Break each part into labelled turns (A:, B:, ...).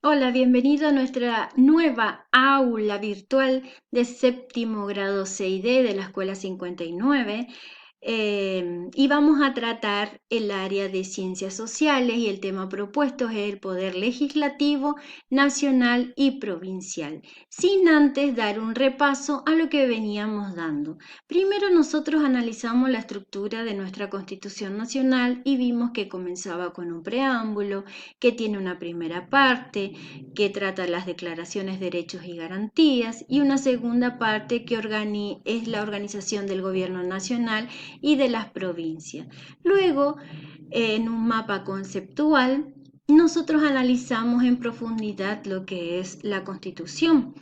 A: Hola, bienvenido a nuestra nueva aula virtual de séptimo grado CID de la Escuela 59. Y vamos a tratar el área de ciencias sociales y el tema propuesto es el poder legislativo nacional y provincial, sin antes dar un repaso a lo que veníamos dando. Primero nosotros analizamos la estructura de nuestra Constitución Nacional y vimos que comenzaba con un preámbulo, que tiene una primera parte que trata las declaraciones, derechos y garantías, y una segunda parte que es la organización del gobierno nacional y de las provincias. Luego, en un mapa conceptual, nosotros analizamos en profundidad lo que es la Constitución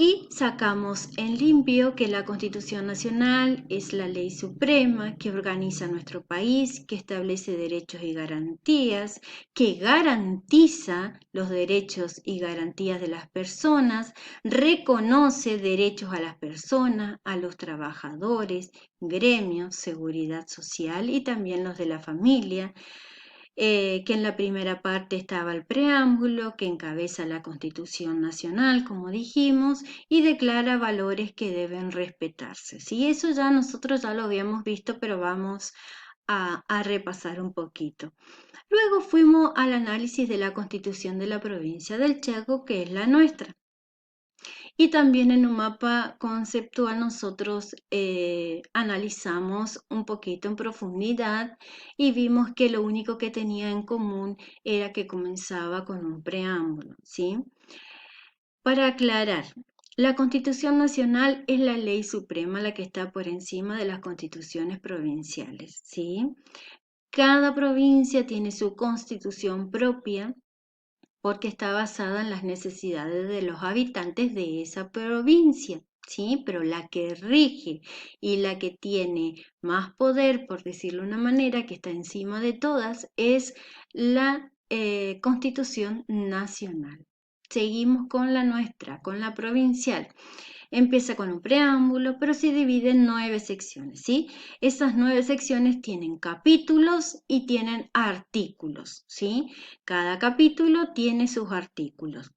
A: y sacamos en limpio que la Constitución Nacional es la ley suprema que organiza nuestro país, que establece derechos y garantías, que garantiza los derechos y garantías de las personas, reconoce derechos a las personas, a los trabajadores, gremios, seguridad social y también los de la familia, que en la primera parte estaba el preámbulo, que encabeza la Constitución Nacional, como dijimos, y declara valores que deben respetarse. Sí, eso ya nosotros ya lo habíamos visto, pero vamos a repasar un poquito. Luego fuimos al análisis de la Constitución de la provincia del Chaco, que es la nuestra. Y también en un mapa conceptual nosotros analizamos un poquito en profundidad y vimos que lo único que tenía en común era que comenzaba con un preámbulo, ¿sí? Para aclarar, la Constitución Nacional es la ley suprema, la que está por encima de las constituciones provinciales, ¿sí? Cada provincia tiene su constitución propia porque está basada en las necesidades de los habitantes de esa provincia, ¿sí? Pero la que rige y la que tiene más poder, por decirlo de una manera, que está encima de todas, es la Constitución Nacional. Seguimos con la nuestra, con la provincial. Empieza con un preámbulo, pero se divide en 9 secciones, ¿sí? Esas 9 secciones tienen capítulos y tienen artículos, ¿sí? Cada capítulo tiene sus artículos.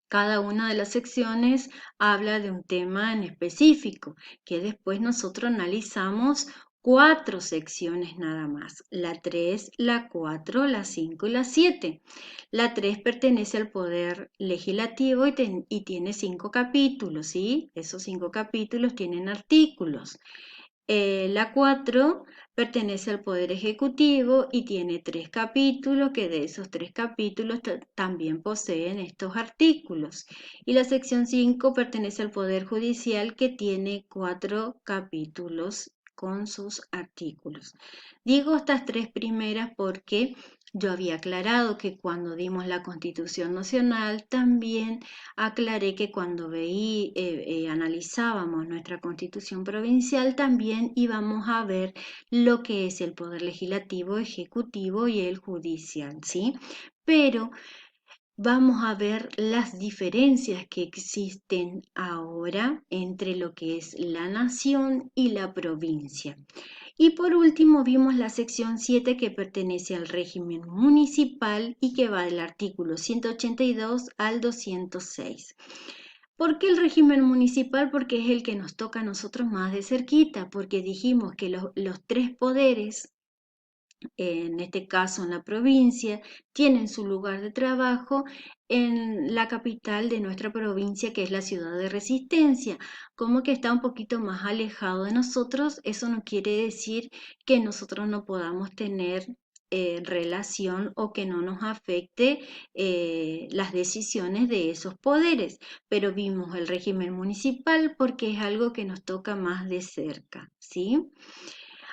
A: Cada una de las secciones habla de un tema en específico, que después nosotros analizamos 4 secciones nada más, la 3, la 4, la 5 y la 7. La 3 pertenece al Poder Legislativo y tiene 5 capítulos, ¿sí? Esos 5 capítulos tienen artículos. La 4 pertenece al Poder Ejecutivo y tiene 3 capítulos, que de esos 3 capítulos también poseen estos artículos. Y la sección 5 pertenece al Poder Judicial, que tiene 4 capítulos con sus artículos. Digo estas 3 primeras porque yo había aclarado que cuando dimos la Constitución Nacional también aclaré que cuando analizábamos nuestra Constitución provincial también íbamos a ver lo que es el poder legislativo, ejecutivo y el judicial, ¿sí? Pero vamos a ver las diferencias que existen ahora entre lo que es la nación y la provincia. Y por último vimos la sección 7 que pertenece al régimen municipal y que va del artículo 182 al 206. ¿Por qué el régimen municipal? Porque es el que nos toca a nosotros más de cerquita, porque dijimos que los 3 poderes, en este caso en la provincia, tienen su lugar de trabajo en la capital de nuestra provincia, que es la ciudad de Resistencia. Como que está un poquito más alejado de nosotros, eso no quiere decir que nosotros no podamos tener relación o que no nos afecte las decisiones de esos poderes, pero vimos el régimen municipal porque es algo que nos toca más de cerca, ¿sí?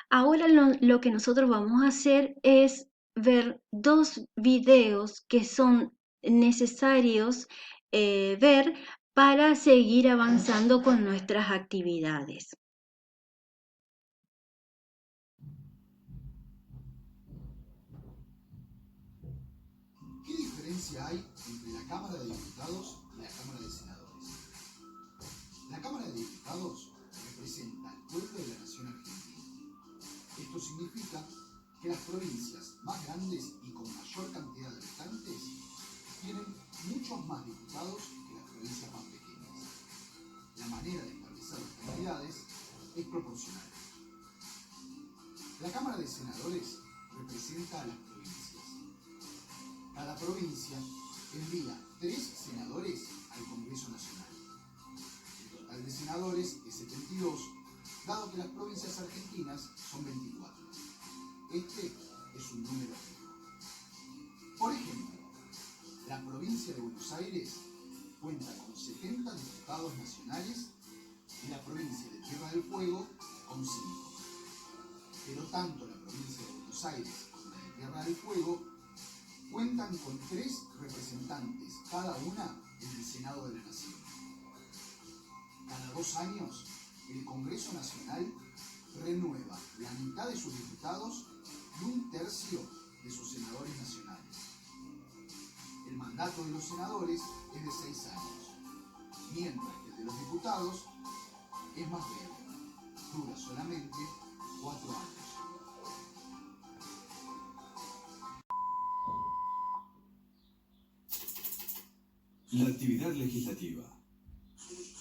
A: Ahora lo que nosotros vamos a hacer es ver 2 videos que son necesarios ver para seguir avanzando con nuestras actividades.
B: ¿Qué diferencia hay entre la Cámara de Diputados y la Cámara de Senadores? La Cámara de Diputados representa al pueblo de la nación argentina. Esto significa que las provincias más grandes y con mayor cantidad de habitantes tienen muchos más diputados que las provincias más pequeñas. La manera de establecer las cantidades es proporcional. La Cámara de Senadores representa a las provincias. Cada provincia envía 3 senadores al Congreso Nacional. El total de senadores es 72, dado que las provincias argentinas son 24. Este es un número fijo. Por ejemplo, la provincia de Buenos Aires cuenta con 70 diputados nacionales y la provincia de Tierra del Fuego con 5. Pero tanto la provincia de Buenos Aires como la de Tierra del Fuego cuentan con 3 representantes cada una en el Senado de la Nación. Cada 2 años, el Congreso Nacional renueva la mitad de sus diputados y 1/3 de sus senadores nacionales. El mandato de los senadores es de 6 años, mientras que el de los diputados es más breve, dura solamente 4 años.
C: La actividad legislativa.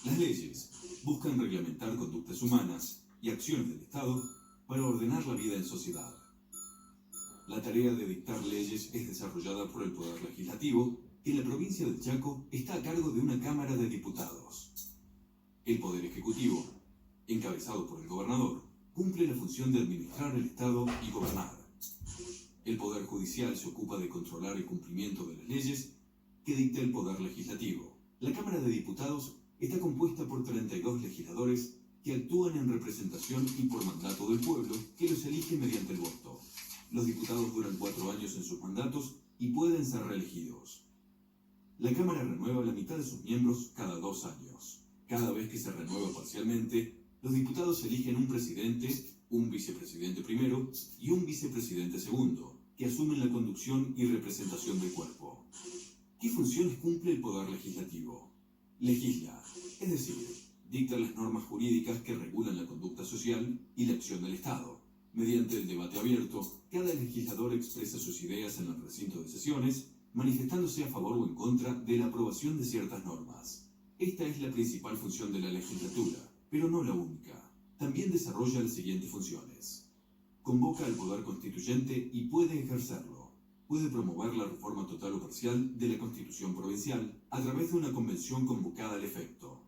C: Las leyes buscan reglamentar conductas humanas y acciones del Estado para ordenar la vida en sociedad. La tarea de dictar leyes es desarrollada por el Poder Legislativo, que en la provincia del Chaco está a cargo de una Cámara de Diputados. El Poder Ejecutivo, encabezado por el gobernador, cumple la función de administrar el Estado y gobernar. El Poder Judicial se ocupa de controlar el cumplimiento de las leyes que dicta el Poder Legislativo. La Cámara de Diputados está compuesta por 32 legisladores que actúan en representación y por mandato del pueblo, que los elige mediante el voto. Los diputados duran 4 años en sus mandatos y pueden ser reelegidos. La Cámara renueva la mitad de sus miembros cada 2 años. Cada vez que se renueva parcialmente, los diputados eligen un presidente, un vicepresidente primero y un vicepresidente segundo, que asumen la conducción y representación del cuerpo. ¿Qué funciones cumple el Poder Legislativo? Legisla, es decir, dicta las normas jurídicas que regulan la conducta social y la acción del Estado. Mediante el debate abierto, cada legislador expresa sus ideas en el recinto de sesiones, manifestándose a favor o en contra de la aprobación de ciertas normas. Esta es la principal función de la legislatura, pero no la única. También desarrolla las siguientes funciones. Convoca al Poder Constituyente y puede ejercerlo. Puede promover la reforma total o parcial de la Constitución provincial a través de una convención convocada al efecto.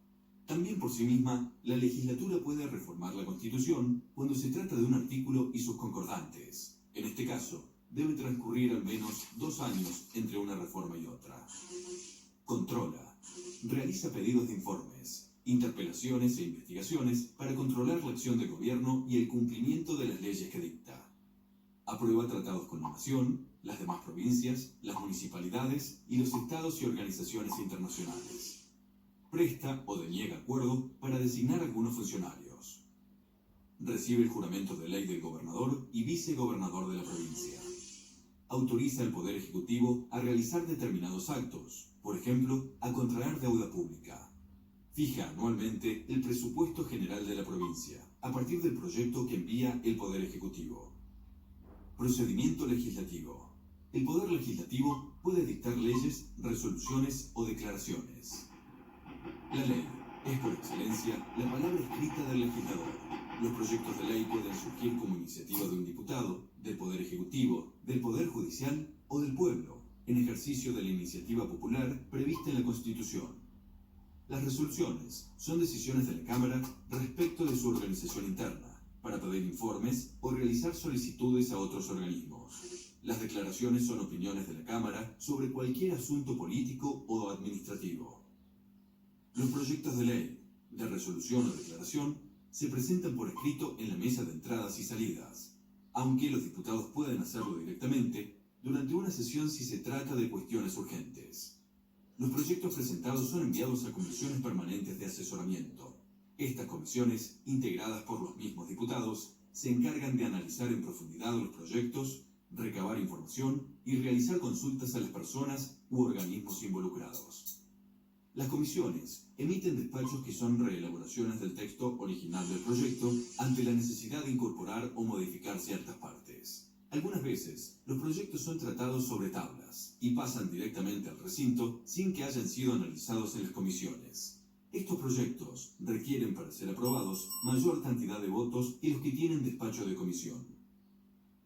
C: También por sí misma, la legislatura puede reformar la Constitución cuando se trata de un artículo y sus concordantes. En este caso, debe transcurrir al menos 2 años entre una reforma y otra. Controla. Realiza pedidos de informes, interpelaciones e investigaciones para controlar la acción del gobierno y el cumplimiento de las leyes que dicta. Aprueba tratados con la Nación, las demás provincias, las municipalidades y los estados y organizaciones internacionales. Presta o deniega acuerdo para designar algunos funcionarios. Recibe el juramento de ley del gobernador y vicegobernador de la provincia. Autoriza al Poder Ejecutivo a realizar determinados actos, por ejemplo, a contraer deuda pública. Fija anualmente el presupuesto general de la provincia, a partir del proyecto que envía el Poder Ejecutivo. Procedimiento legislativo. El Poder Legislativo puede dictar leyes, resoluciones o declaraciones. La ley es, por excelencia, la palabra escrita del legislador. Los proyectos de ley pueden surgir como iniciativa de un diputado, del Poder Ejecutivo, del Poder Judicial o del pueblo, en ejercicio de la iniciativa popular prevista en la Constitución. Las resoluciones son decisiones de la Cámara respecto de su organización interna, para pedir informes o realizar solicitudes a otros organismos. Las declaraciones son opiniones de la Cámara sobre cualquier asunto político o administrativo. Los proyectos de ley, de resolución o declaración se presentan por escrito en la mesa de entradas y salidas, aunque los diputados pueden hacerlo directamente durante una sesión si se trata de cuestiones urgentes. Los proyectos presentados son enviados a comisiones permanentes de asesoramiento. Estas comisiones, integradas por los mismos diputados, se encargan de analizar en profundidad los proyectos, recabar información y realizar consultas a las personas u organismos involucrados. Las comisiones emiten despachos que son reelaboraciones del texto original del proyecto ante la necesidad de incorporar o modificar ciertas partes. Algunas veces, los proyectos son tratados sobre tablas y pasan directamente al recinto sin que hayan sido analizados en las comisiones. Estos proyectos requieren, para ser aprobados, mayor cantidad de votos que los que tienen despacho de comisión.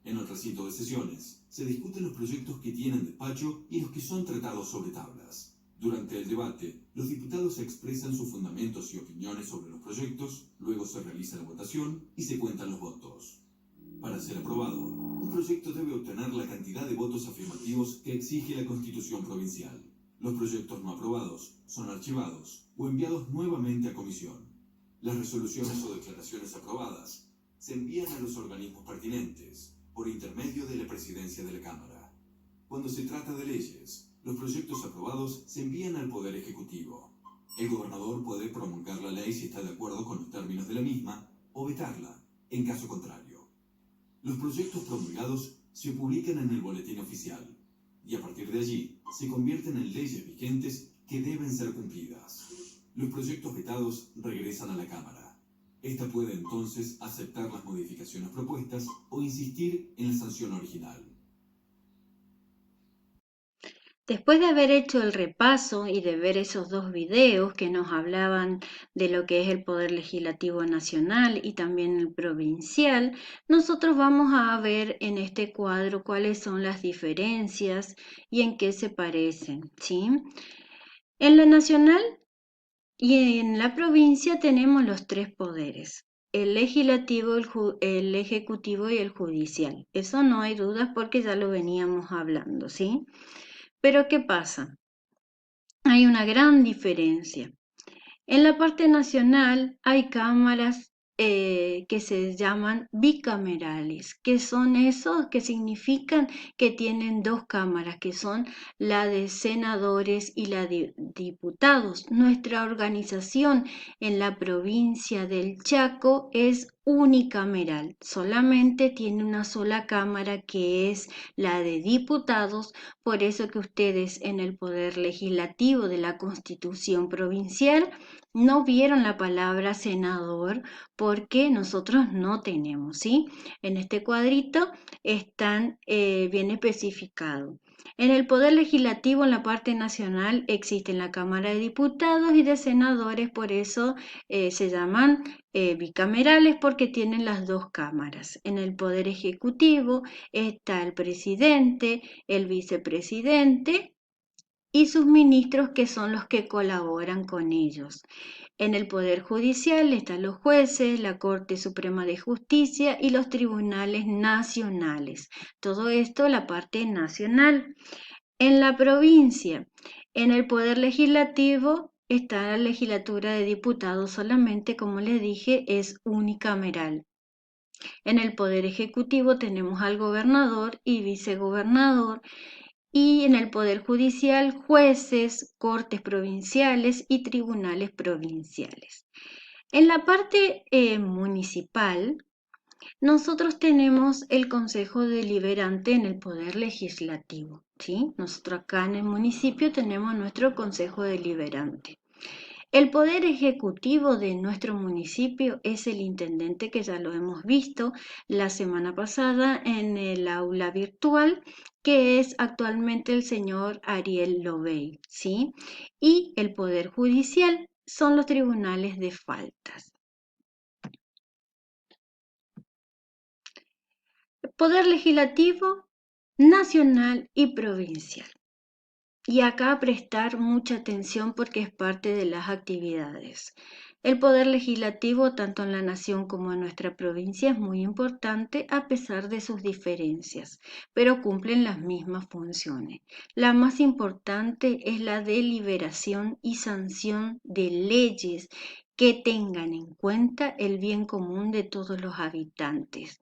C: En el recinto de sesiones, se discuten los proyectos que tienen despacho y los que son tratados sobre tablas. Durante el debate, los diputados expresan sus fundamentos y opiniones sobre los proyectos, luego se realiza la votación y se cuentan los votos. Para ser aprobado, un proyecto debe obtener la cantidad de votos afirmativos que exige la Constitución provincial. Los proyectos no aprobados son archivados o enviados nuevamente a comisión. Las resoluciones o declaraciones aprobadas se envían a los organismos pertinentes por intermedio de la presidencia de la Cámara. Cuando se trata de leyes, los proyectos aprobados se envían al Poder Ejecutivo. El gobernador puede promulgar la ley si está de acuerdo con los términos de la misma o vetarla, en caso contrario. Los proyectos promulgados se publican en el boletín oficial y a partir de allí se convierten en leyes vigentes que deben ser cumplidas. Los proyectos vetados regresan a la Cámara. Esta puede entonces aceptar las modificaciones propuestas o insistir en la sanción original.
A: Después de haber hecho el repaso y de ver esos dos videos que nos hablaban de lo que es el Poder Legislativo Nacional y también el provincial, nosotros vamos a ver en este cuadro cuáles son las diferencias y en qué se parecen, ¿sí? En la nacional y en la provincia tenemos los tres poderes: el legislativo, el ejecutivo y el judicial. Eso no hay dudas porque ya lo veníamos hablando, ¿sí? Pero ¿qué pasa? Hay una gran diferencia. En la parte nacional hay cámaras que se llaman bicamerales, que son esos que significan que tienen dos cámaras, que son la de senadores y la de diputados. Nuestra organización en la provincia del Chaco es unicameral, solamente tiene una sola cámara que es la de diputados, por eso que ustedes en el Poder Legislativo de la Constitución Provincial no vieron la palabra senador porque nosotros no tenemos, ¿sí? En este cuadrito están bien especificado. En el Poder Legislativo, en la parte nacional, existen la Cámara de Diputados y de Senadores, por eso se llaman bicamerales porque tienen las dos cámaras. En el Poder Ejecutivo está el presidente, el vicepresidente y sus ministros, que son los que colaboran con ellos. En el Poder Judicial están los jueces, la Corte Suprema de Justicia y los tribunales nacionales. Todo esto la parte nacional. En la provincia, en el Poder Legislativo está la legislatura de diputados solamente, como les dije, es unicameral. En el Poder Ejecutivo tenemos al gobernador y vicegobernador, y en el Poder Judicial jueces, cortes provinciales y tribunales provinciales. En la parte municipal, nosotros tenemos el Consejo Deliberante en el Poder Legislativo, ¿sí? Nosotros acá en el municipio tenemos nuestro Consejo Deliberante. El poder ejecutivo de nuestro municipio es el intendente, que ya lo hemos visto la semana pasada en el aula virtual, que es actualmente el señor Ariel Lobey, ¿sí? Y el poder judicial son los tribunales de faltas. Poder legislativo, nacional y provincial. Y acá prestar mucha atención porque es parte de las actividades. El poder legislativo, tanto en la nación como en nuestra provincia, es muy importante a pesar de sus diferencias, pero cumplen las mismas funciones. La más importante es la deliberación y sanción de leyes que tengan en cuenta el bien común de todos los habitantes,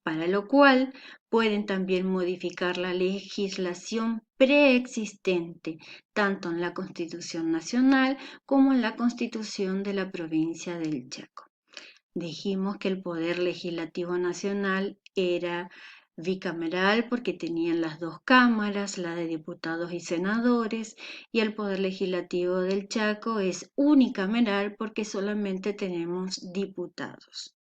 A: para lo cual pueden también modificar la legislación preexistente, tanto en la Constitución Nacional como en la Constitución de la provincia del Chaco. Dijimos que el Poder Legislativo Nacional era bicameral porque tenían las dos cámaras, la de diputados y senadores, y el Poder Legislativo del Chaco es unicameral porque solamente tenemos diputados.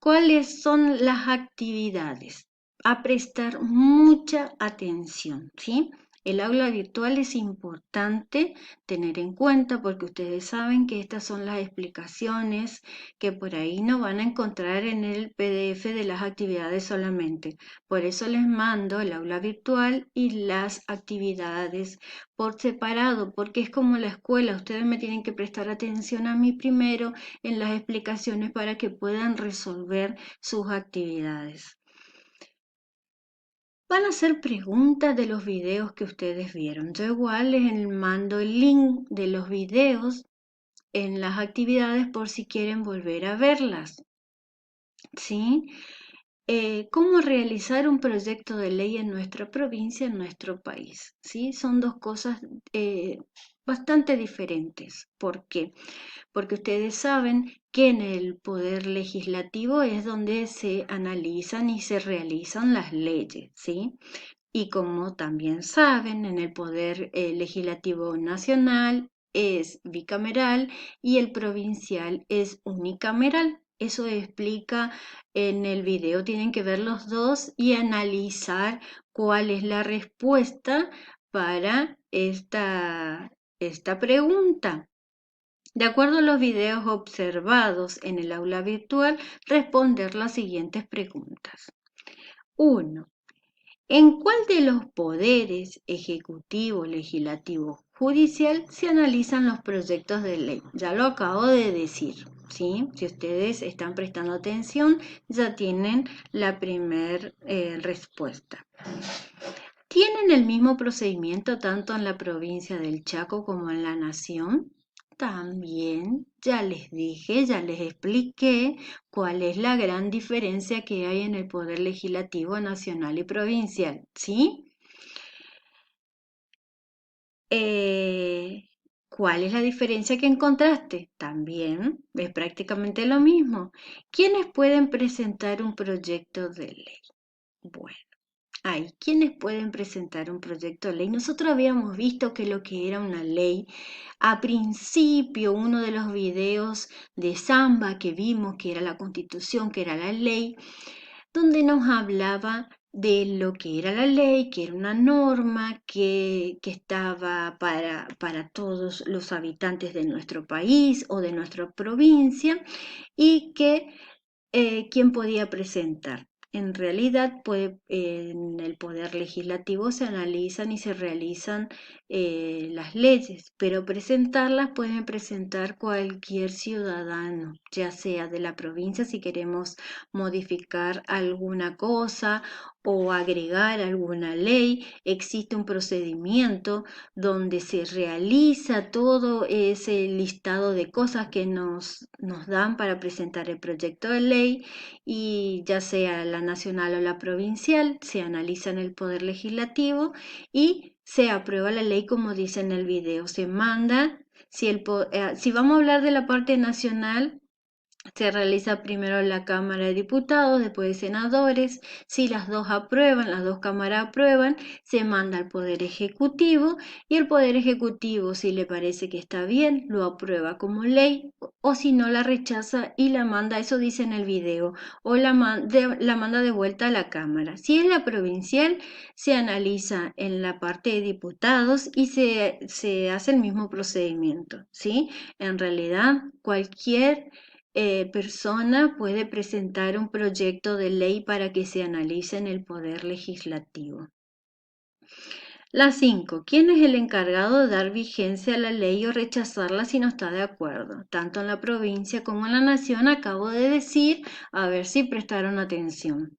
A: ¿Cuáles son las actividades? A prestar mucha atención, ¿sí? El aula virtual es importante tener en cuenta porque ustedes saben que estas son las explicaciones que por ahí no van a encontrar en el PDF de las actividades solamente. Por eso les mando el aula virtual y las actividades por separado, porque es como la escuela. Ustedes me tienen que prestar atención a mí primero en las explicaciones para que puedan resolver sus actividades. Van a hacer preguntas de los videos que ustedes vieron. Yo igual les mando el link de los videos en las actividades por si quieren volver a verlas. ¿Sí? ¿Cómo realizar un proyecto de ley en nuestra provincia, en nuestro país? ¿Sí? Son dos cosas bastante diferentes. ¿Por qué? Porque ustedes saben que en el poder legislativo es donde se analizan y se realizan las leyes, ¿sí? Y como también saben, en el poder legislativo nacional es bicameral y el provincial es unicameral. Eso explica en el video, tienen que ver los dos y analizar cuál es la respuesta para esta pregunta. De acuerdo a los videos observados en el aula virtual, responder las siguientes preguntas. 1. ¿En cuál de los poderes ejecutivo, legislativo, judicial se analizan los proyectos de ley? Ya lo acabo de decir, ¿sí? Si ustedes están prestando atención, ya tienen la primera respuesta. ¿Tienen el mismo procedimiento tanto en la provincia del Chaco como en la nación? También ya les dije, ya les expliqué cuál es la gran diferencia que hay en el poder legislativo nacional y provincial, ¿sí? ¿Cuál es la diferencia que encontraste? También es prácticamente lo mismo. ¿Quiénes pueden presentar un proyecto de ley? Bueno. Hay quienes pueden presentar un proyecto de ley. Nosotros habíamos visto que lo que era una ley, a principio, uno de los videos de Samba que vimos, que era la constitución, que era la ley, donde nos hablaba de lo que era la ley, que era una norma que estaba para todos los habitantes de nuestro país o de nuestra provincia y que quién podía presentar. En realidad, en el poder legislativo se analizan y se realizan las leyes, pero presentarlas pueden presentar cualquier ciudadano, ya sea de la provincia si queremos modificar alguna cosa o agregar alguna ley. Existe un procedimiento donde se realiza todo ese listado de cosas que nos dan para presentar el proyecto de ley y ya sea la nacional o la provincial, se analiza en el poder legislativo y se aprueba la ley como dice en el video. Se manda, si vamos a hablar de la parte nacional, se realiza primero la Cámara de Diputados, después de senadores. Si las dos aprueban, las dos cámaras aprueban, se manda al Poder Ejecutivo y el Poder Ejecutivo, si le parece que está bien, lo aprueba como ley o si no la rechaza y la manda, eso dice en el video, o la manda de vuelta a la Cámara. Si es la provincial, se analiza en la parte de diputados y se hace el mismo procedimiento, ¿sí? En realidad, cualquier persona puede presentar un proyecto de ley para que se analice en el poder legislativo. La 5. ¿Quién es el encargado de dar vigencia a la ley o rechazarla si no está de acuerdo? Tanto en la provincia como en la nación, acabo de decir, a ver si prestaron atención.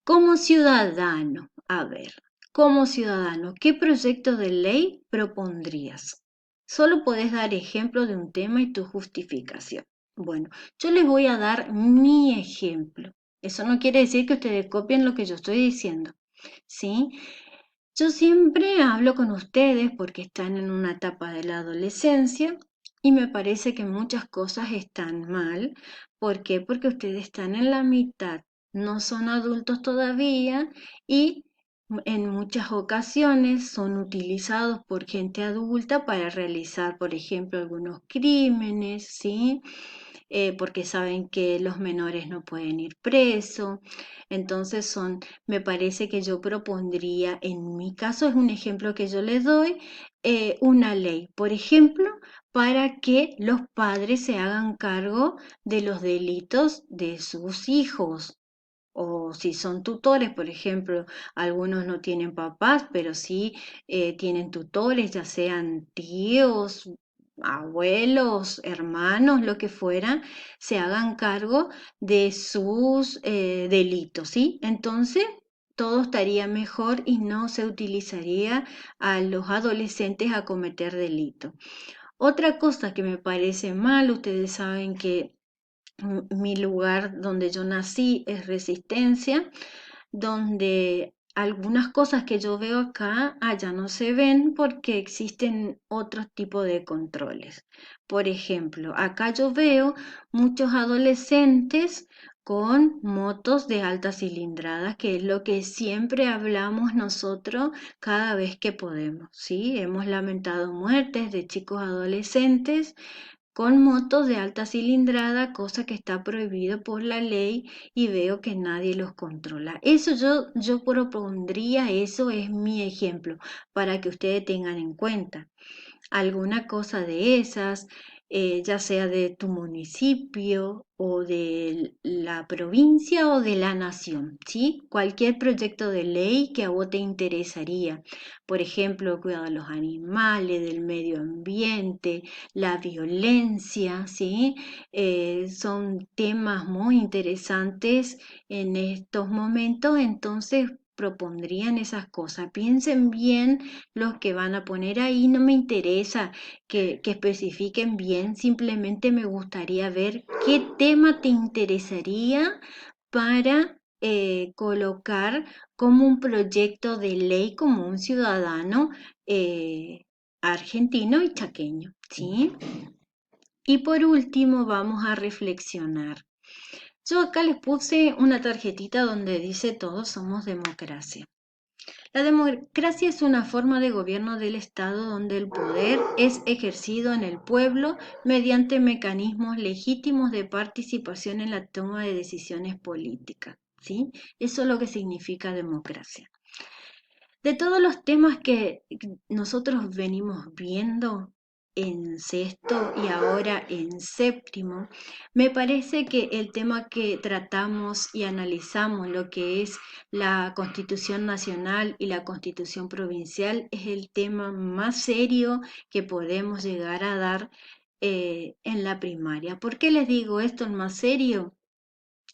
A: Como ciudadano, a ver, como ciudadano, ¿qué proyecto de ley propondrías? Solo podés dar ejemplo de un tema y tu justificación. Bueno, yo les voy a dar mi ejemplo. Eso no quiere decir que ustedes copien lo que yo estoy diciendo, ¿sí? Yo siempre hablo con ustedes porque están en una etapa de la adolescencia y me parece que muchas cosas están mal. ¿Por qué? Porque ustedes están en la mitad, no son adultos todavía y en muchas ocasiones son utilizados por gente adulta para realizar, por ejemplo, algunos crímenes, ¿sí? porque saben que los menores no pueden ir presos. Entonces me parece que yo propondría, en mi caso es un ejemplo que yo les doy, una ley, por ejemplo, para que los padres se hagan cargo de los delitos de sus hijos. O si son tutores, por ejemplo, algunos no tienen papás, pero sí tienen tutores, ya sean tíos, abuelos, hermanos, lo que fuera, se hagan cargo de sus delitos, ¿sí? Entonces, todo estaría mejor y no se utilizaría a los adolescentes a cometer delitos. Otra cosa que me parece mal, ustedes saben que mi lugar donde yo nací es Resistencia, donde algunas cosas que yo veo acá, allá no se ven porque existen otros tipos de controles. Por ejemplo, acá yo veo muchos adolescentes con motos de alta cilindrada, que es lo que siempre hablamos nosotros cada vez que podemos, ¿sí? Hemos lamentado muertes de chicos adolescentes con motos de alta cilindrada, cosa que está prohibido por la ley y veo que nadie los controla. Eso yo propondría, eso es mi ejemplo, para que ustedes tengan en cuenta alguna cosa de esas, ya sea de tu municipio o de la provincia o de la nación, ¿sí? Cualquier proyecto de ley que a vos te interesaría. Por ejemplo, cuidado de los animales, del medio ambiente, la violencia, ¿sí? Son temas muy interesantes en estos momentos, entonces propondrían esas cosas. Piensen bien los que van a poner ahí, no me interesa que especifiquen bien, simplemente me gustaría ver qué tema te interesaría para colocar como un proyecto de ley como un ciudadano argentino y chaqueño, ¿sí? Y por último vamos a reflexionar. Yo acá les puse una tarjetita donde dice todos somos democracia. La democracia es una forma de gobierno del Estado donde el poder es ejercido en el pueblo mediante mecanismos legítimos de participación en la toma de decisiones políticas, ¿sí? Eso es lo que significa democracia. De todos los temas que nosotros venimos viendo en sexto y ahora en séptimo, me parece que el tema que tratamos y analizamos, lo que es la Constitución Nacional y la Constitución Provincial, es el tema más serio que podemos llegar a dar en la primaria. ¿Por qué les digo esto, el más serio?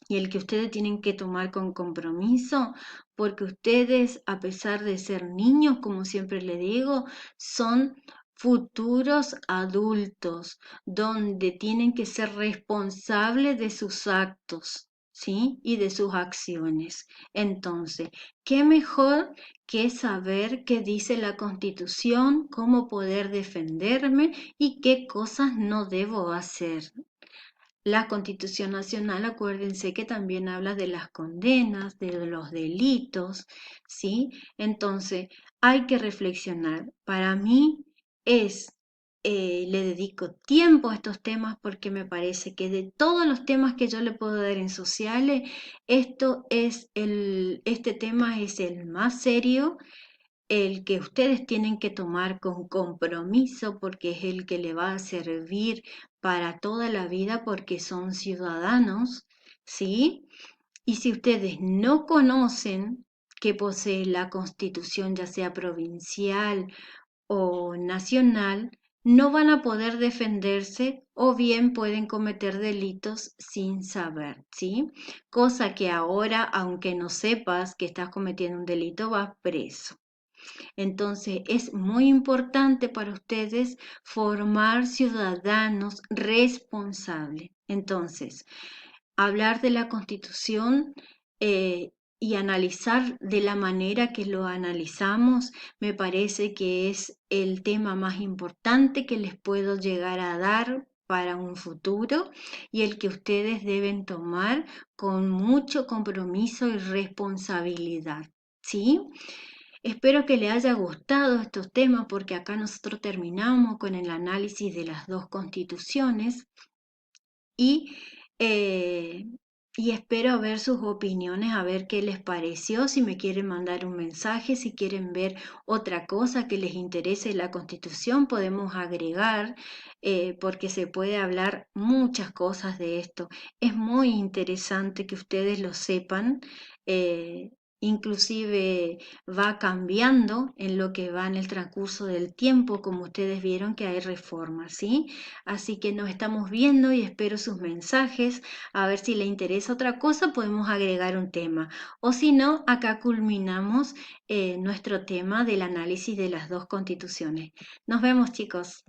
A: Y el que ustedes tienen que tomar con compromiso, porque ustedes, a pesar de ser niños, como siempre le digo, son futuros adultos, donde tienen que ser responsables de sus actos, ¿sí? Y de sus acciones. Entonces, ¿qué mejor que saber qué dice la Constitución, cómo poder defenderme y qué cosas no debo hacer? La Constitución Nacional, acuérdense que también habla de las condenas, de los delitos, ¿sí? Entonces, hay que reflexionar. Para mí le dedico tiempo a estos temas porque me parece que de todos los temas que yo le puedo dar en sociales, este tema es el más serio, el que ustedes tienen que tomar con compromiso porque es el que le va a servir para toda la vida porque son ciudadanos, ¿sí? Y si ustedes no conocen que posee la Constitución, ya sea provincial o nacional, no van a poder defenderse o bien pueden cometer delitos sin saber, ¿sí? Cosa que ahora, aunque no sepas que estás cometiendo un delito, vas preso. Entonces es muy importante para ustedes formar ciudadanos responsables. Entonces, hablar de la Constitución y analizar de la manera que lo analizamos, me parece que es el tema más importante que les puedo llegar a dar para un futuro y el que ustedes deben tomar con mucho compromiso y responsabilidad. ¿Sí? Espero que le haya gustado estos temas porque acá nosotros terminamos con el análisis de las dos constituciones y, eh, y espero ver sus opiniones, a ver qué les pareció, si me quieren mandar un mensaje, si quieren ver otra cosa que les interese la Constitución, podemos agregar, porque se puede hablar muchas cosas de esto. Es muy interesante que ustedes lo sepan. eh, Inclusive va cambiando en lo que va en el transcurso del tiempo, como ustedes vieron que hay reformas, ¿sí? Así que nos estamos viendo y espero sus mensajes. A ver si le interesa otra cosa, podemos agregar un tema. O si no, acá culminamos nuestro tema del análisis de las dos constituciones. Nos vemos, chicos.